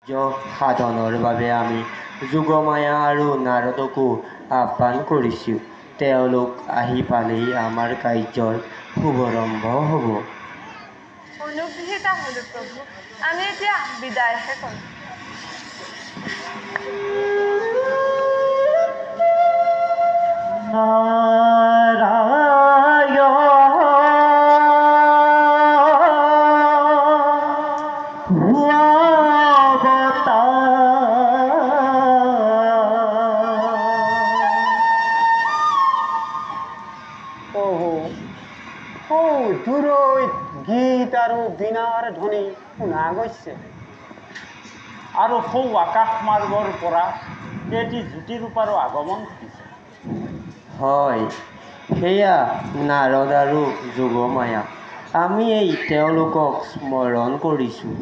সাধনৰ বাবে আমি যোগমায়া আৰু নাৰদকো আহ্বান কৰিছোঁ। তেওঁলোক আহি পালেই আমাৰ কাৰ্যৰ শুভাৰম্ভ হ'ব। অনুগৃহীতা হলো প্ৰভু। আমি এতিয়া বিদায়হে কৰোঁ। গীত আৰু বীণাৰ ধ্বনি শুনা গৈছে আৰু সৌ আকাশ মাৰ্গৰ পৰা এটি জ্যোতিৰূপাৰো আগমন ঘটিছে। হয়, সেয়া নাৰদ আৰু যোগমায়া। আমি তেওঁলোকক স্মৰণ কৰিছোঁ।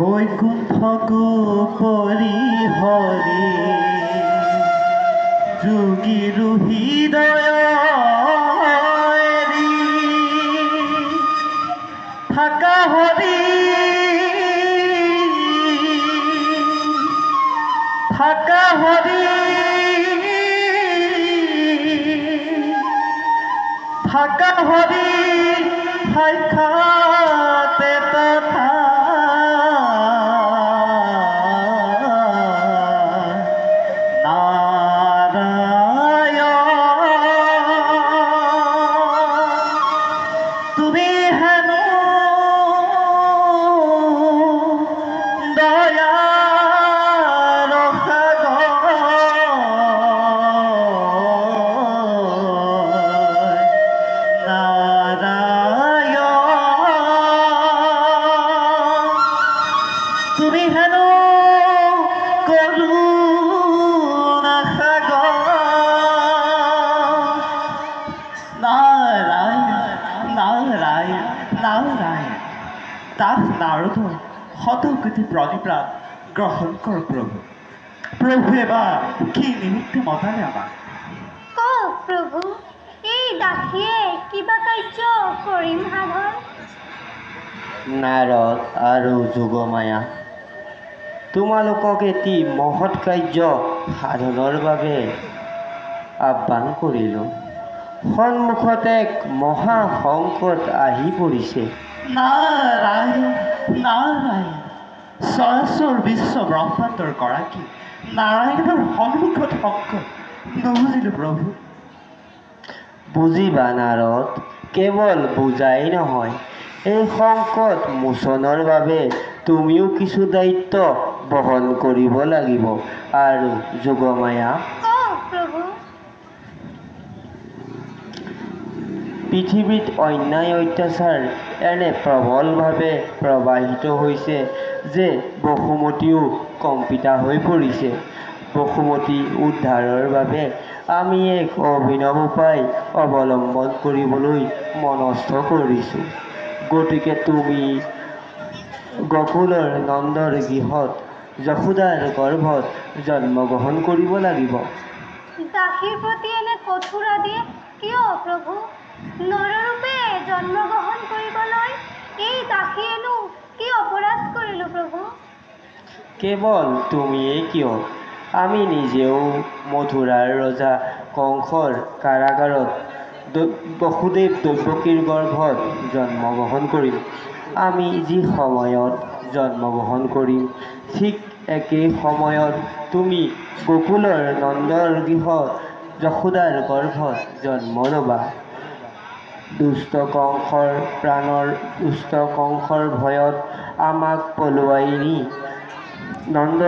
বৈকুণ্ঠকো পৰিহৰি যোগীৰো হৃদয় থাকা হৰি থাকা হৰি থাকা হৰি সাক্ষাতে তথা তুমি হেন করুণা সাগর নারায়ণ নারায়ণ নারায়ণ। দাস নারদ শতকোটি প্রণিপ্রাণ গ্রহণ কর প্রভু। প্রভু এবার কি নিমিত্তে মতালে আমার কওক প্ৰভু, এই দাসীয়ে কিবা কাৰ্য কৰিম সাধন? নাৰদ আৰু যোগমায়া, তোমালোকক এটি মহৎ কাৰ্য সাধনৰ বাবে আহ্বান কৰিলোঁ। সন্মুখত এক মহা সংকট আহি পৰিছে। নাৰায়ণ নাৰায়ণ। চৰাচৰ বিশ্ব ব্ৰহ্মাণ্ডৰ গৰাকী নাৰায়ণৰ সন্মুখত সংকট নুবুজিলোঁ প্ৰভু। বুজিবা নাৰদ, কেৱল বুজাই নহয়, এই সংকট মোচনৰ বাবে তুমিও কিছু দায়িত্ব বহন কৰিব লাগিব। আৰু যোগমায়া, কওক প্ৰভু। পৃথিৱীত অন্যায় অত্যাচাৰ এনে প্ৰবলভাৱে প্ৰবাহিত হৈছে যে বসুমতীও কম্পিতা হৈ পৰিছে। বসুমতী উদ্ধাৰৰ বাবে আমি এক অভিনৱ উপায় অৱলম্বন কৰিবলৈ মনস্থ কৰিছোঁ। গতিকে তুমি গোকুলৰ নন্দৰ গৃহত যশোদাৰ গৰ্ভত জন্মগ্ৰহণ কৰিব লাগিব। দাসীৰ প্ৰতি এনে কঠোৰ আদেশ কিয় প্ৰভু? নৰৰূপে জন্মগ্ৰহণ কৰিবলৈ এই দাসীয়েনো কি অপৰাধ কৰিলোঁ প্ৰভু? কেৱল তুমিয়েই কিয়, আমি নিজেও মথুৰাৰ ৰজা কংসৰ কাৰাগাৰত বসুদেৱ দৈৱকীৰ গৰ্ভত জন্মগ্ৰহণ কৰিম। আমি যি সময়ত জন্মগ্ৰহণ কৰিম, ঠিক একেই সময়ত তুমি গোকুলৰ নন্দৰ গৃহত যশোদাৰ গৰ্ভত জন্ম ল'বা। দুষ্ট কংসৰ ভয়ত আমাক পলুৱাই নি নন্দ